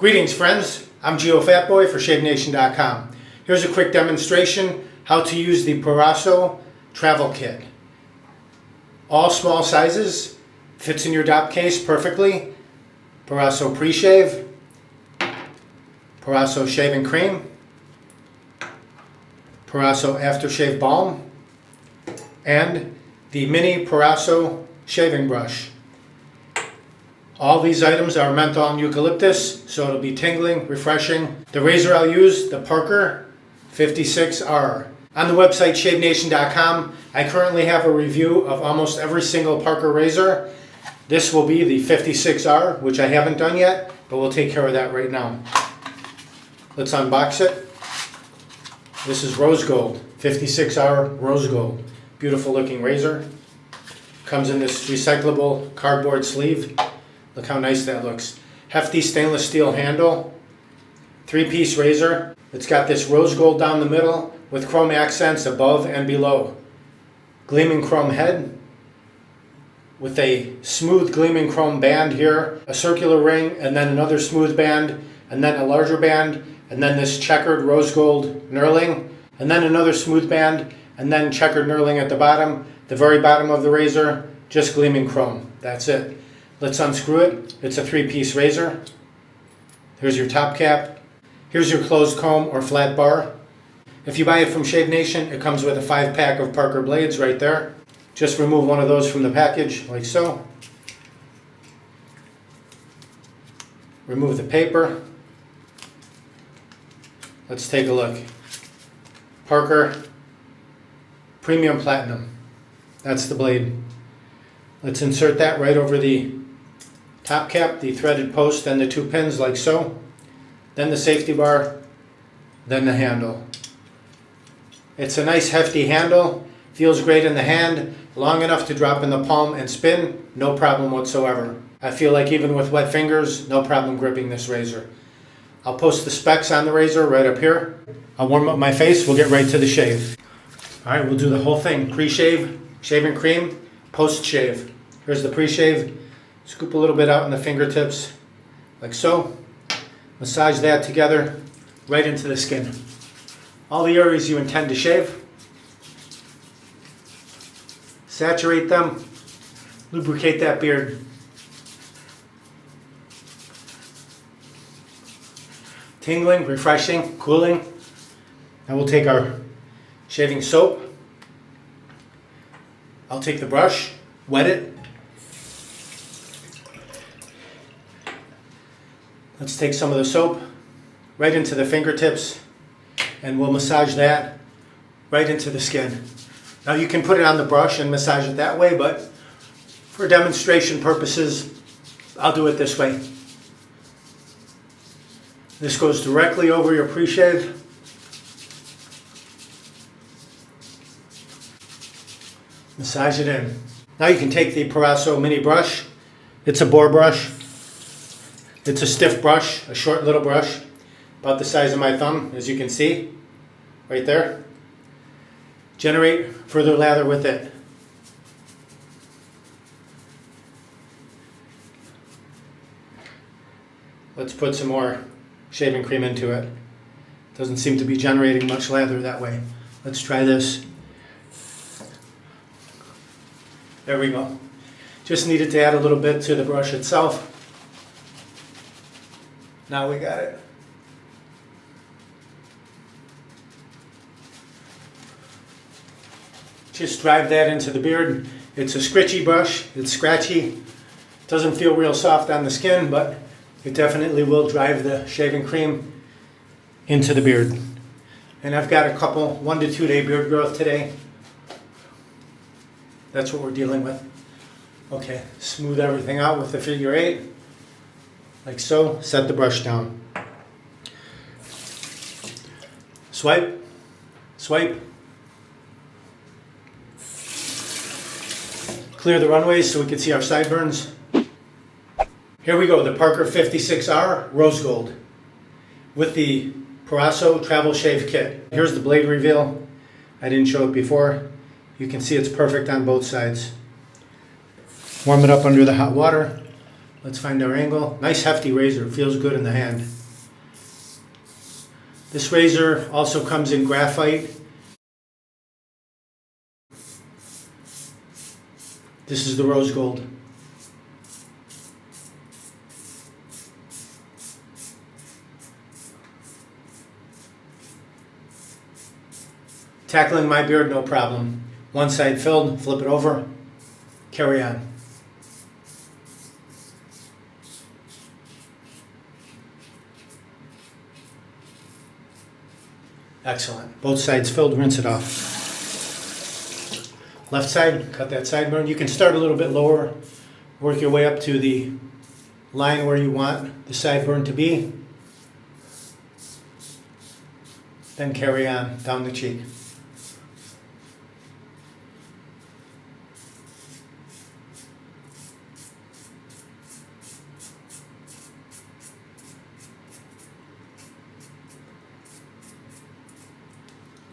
Greetings friends, I'm Geofatboy for ShaveNation.com. Here's a quick demonstration how to use the Proraso travel kit. All small sizes, fits in your DOP case perfectly. Proraso pre-shave, Proraso shaving cream, Proraso aftershave balm, and the mini Proraso shaving brush. All these items are menthol and eucalyptus, so it'll be tingling, refreshing. The razor I'll use, the Parker 56R. On the website ShaveNation.com, I currently have a review of almost every single Parker razor. This will be the 56R, which I haven't done yet, but we'll take care of that right now. Let's unbox it. This is rose gold, 56R rose gold. Beautiful looking razor. Comes in this recyclable cardboard sleeve. Look how nice that looks. Hefty stainless steel handle. 3-piece razor. It's got this rose gold down the middle with chrome accents above and below. Gleaming chrome head with a smooth gleaming chrome band here. A circular ring and then another smooth band and then a larger band and then this checkered rose gold knurling and then another smooth band and then checkered knurling at the bottom. The very bottom of the razor, just gleaming chrome. That's it. Let's unscrew it. It's a 3-piece razor. Here's your top cap. Here's your closed comb or flat bar. If you buy it from Shave Nation, it comes with a 5-pack of Parker blades right there. Just remove one of those from the package, like so. Remove the paper. Let's take a look. Parker Premium Platinum. That's the blade. Let's insert that right over the top cap, the threaded post, and the 2 pins like so. Then the safety bar, then the handle. It's a nice hefty handle, feels great in the hand, long enough to drop in the palm and spin, no problem whatsoever. I feel like even with wet fingers, no problem gripping this razor. I'll post the specs on the razor right up here. I'll warm up my face, we'll get right to the shave. Alright, we'll do the whole thing. Pre-shave, shaving cream, post-shave. Here's the pre-shave. Scoop a little bit out in the fingertips, like so. Massage that together, right into the skin. All the areas you intend to shave. Saturate them. Lubricate that beard. Tingling, refreshing, cooling. Now we'll take our shaving soap. I'll take the brush, wet it. Let's take some of the soap right into the fingertips and we'll massage that right into the skin. Now you can put it on the brush and massage it that way, but for demonstration purposes, I'll do it this way. This goes directly over your pre-shave. Massage it in. Now you can take the Proraso mini brush. It's a boar brush. It's a stiff brush, a short little brush, about the size of my thumb, as you can see, right there. Generate further lather with it. Let's put some more shaving cream into it. Doesn't seem to be generating much lather that way. Let's try this. There we go. Just needed to add a little bit to the brush itself. Now we got it. Just drive that into the beard. It's a scritchy brush. It's scratchy. Doesn't feel real soft on the skin, but it definitely will drive the shaving cream into the beard. And I've got a couple 1 to 2 day beard growth today. That's what we're dealing with. Okay, smooth everything out with the figure 8. Like so. Set the brush down. Swipe. Swipe. Clear the runways so we can see our sideburns. Here we go, the Parker 56R Rose Gold with the Proraso Travel Shave Kit. Here's the blade reveal. I didn't show it before. You can see it's perfect on both sides. Warm it up under the hot water. Let's find our angle. Nice hefty razor, feels good in the hand. This razor also comes in graphite. This is the rose gold. Tackling my beard, no problem. One side filled, flip it over, carry on. Excellent. Both sides filled, rinse it off. Left side, cut that sideburn. You can start a little bit lower, work your way up to the line where you want the sideburn to be. Then carry on down the cheek.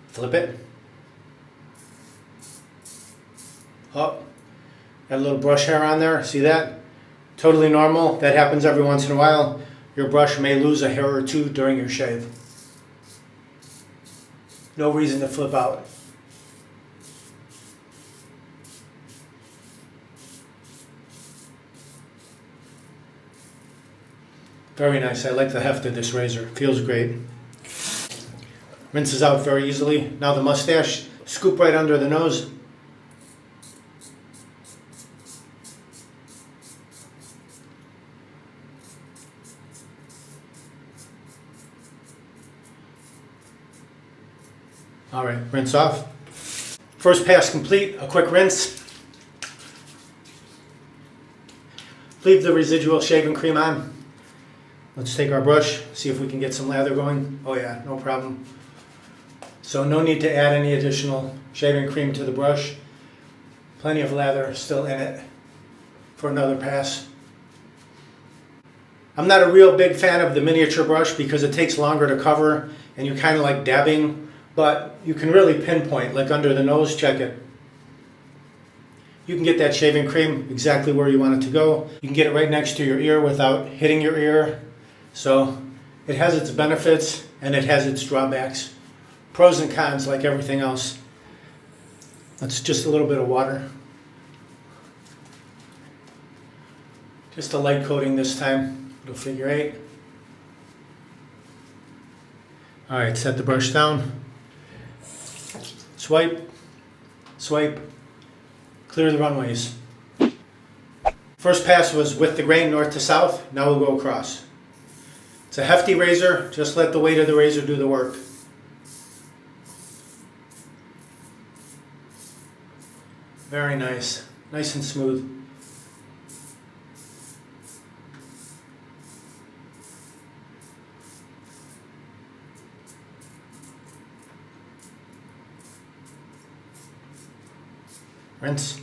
Flip it. Oh, got a little brush hair on there. See that? Totally normal. That happens every once in a while. Your brush may lose a hair or two during your shave. No reason to flip out. Very nice. I like the heft of this razor. Feels great. Rinses out very easily. Now the mustache. Scoop right under the nose. All right, rinse off. First pass complete, a quick rinse. Leave the residual shaving cream on. Let's take our brush, see if we can get some lather going. Oh yeah, no problem. So no need to add any additional shaving cream to the brush. Plenty of lather still in it for another pass. I'm not a real big fan of the miniature brush because it takes longer to cover and you're kind of like dabbing. But you can really pinpoint, like under the nose, check it. You can get that shaving cream exactly where you want it to go. You can get it right next to your ear without hitting your ear. So it has its benefits and it has its drawbacks. Pros and cons like everything else. That's just a little bit of water. Just a light coating this time. Little figure 8. All right, set the brush down. Swipe, swipe, clear the runways. First pass was with the grain north to south, now we'll go across. It's a hefty razor, just let the weight of the razor do the work. Very nice, nice and smooth. Rinse.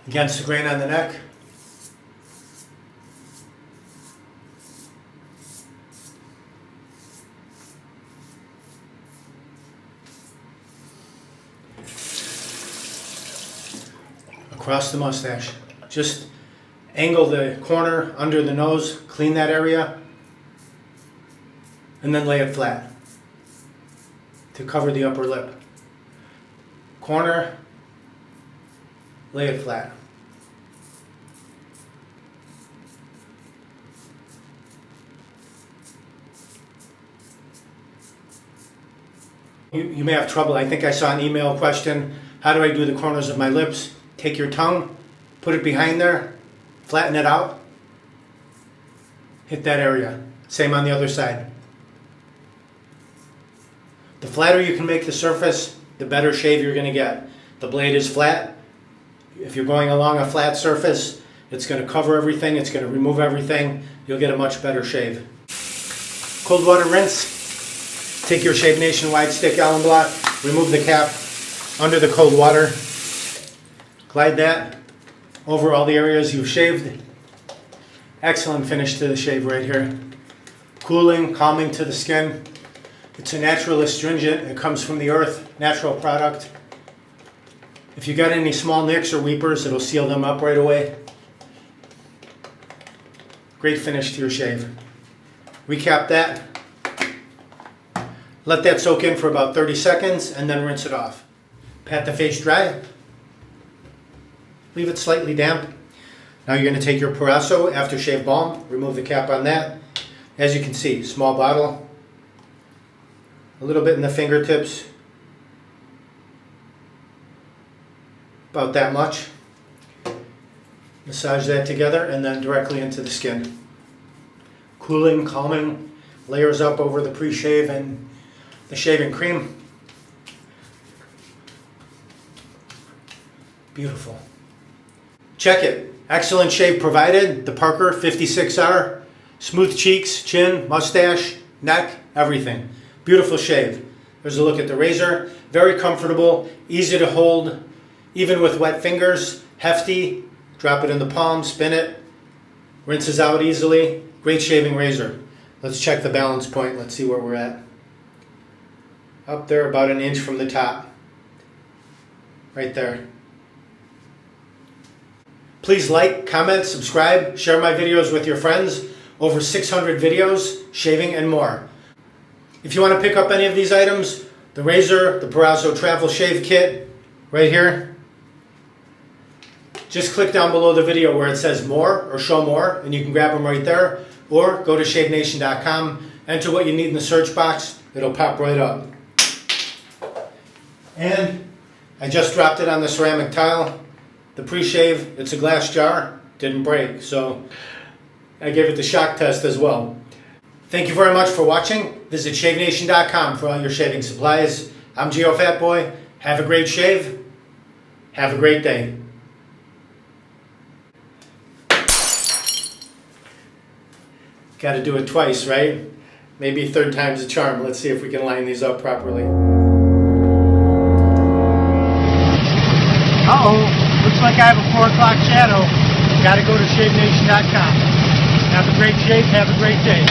Against the grain on the neck. Across the mustache. Just angle the corner under the nose, clean that area, and then lay it flat to cover the upper lip. Corner, lay it flat. You may have trouble. I think I saw an email question. How do I do the corners of my lips? Take your tongue, put it behind there, flatten it out, hit that area. Same on the other side. The flatter you can make the surface, the better shave you're going to get. The blade is flat. If you're going along a flat surface, it's going to cover everything, it's going to remove everything. You'll get a much better shave. Cold water rinse. Take your Shave Nation wide stick Allen block, remove the cap under the cold water. Glide that over all the areas you've shaved. Excellent finish to the shave right here. Cooling, calming to the skin. It's a natural astringent. It comes from the earth, natural product. If you got any small nicks or weepers, it'll seal them up right away. Great finish to your shave. Recap that. Let that soak in for about 30 seconds and then rinse it off. Pat the face dry. Leave it slightly damp. Now you're going to take your Proraso aftershave balm, remove the cap on that. As you can see, small bottle, a little bit in the fingertips, about that much. Massage that together and then directly into the skin. Cooling, calming, layers up over the pre-shave and the shaving cream. Beautiful. Check it. Excellent shave provided. The Parker 56R. Smooth cheeks, chin, mustache, neck, everything. Beautiful shave. There's a look at the razor. Very comfortable, easy to hold, even with wet fingers. Hefty. Drop it in the palm, spin it. Rinses out easily. Great shaving razor. Let's check the balance point. Let's see where we're at. Up there about an inch from the top. Right there. Please like, comment, subscribe, share my videos with your friends. Over 600 videos, shaving and more. If you want to pick up any of these items, the razor, the Proraso travel shave kit, right here. Just click down below the video where it says more or show more and you can grab them right there. Or go to shavenation.com, enter what you need in the search box, it'll pop right up. And I just dropped it on the ceramic tile. The pre-shave, it's a glass jar, didn't break, so I gave it the shock test as well. Thank you very much for watching. Visit shavenation.com for all your shaving supplies. I'm Geofatboy. Have a great shave. Have a great day. Got to do it twice, right? Maybe third time's a charm. Let's see if we can line these up properly. Uh-oh. Looks like I have a 4 o'clock shadow. Got to go to shavenation.com. Have a great shave. Have a great day.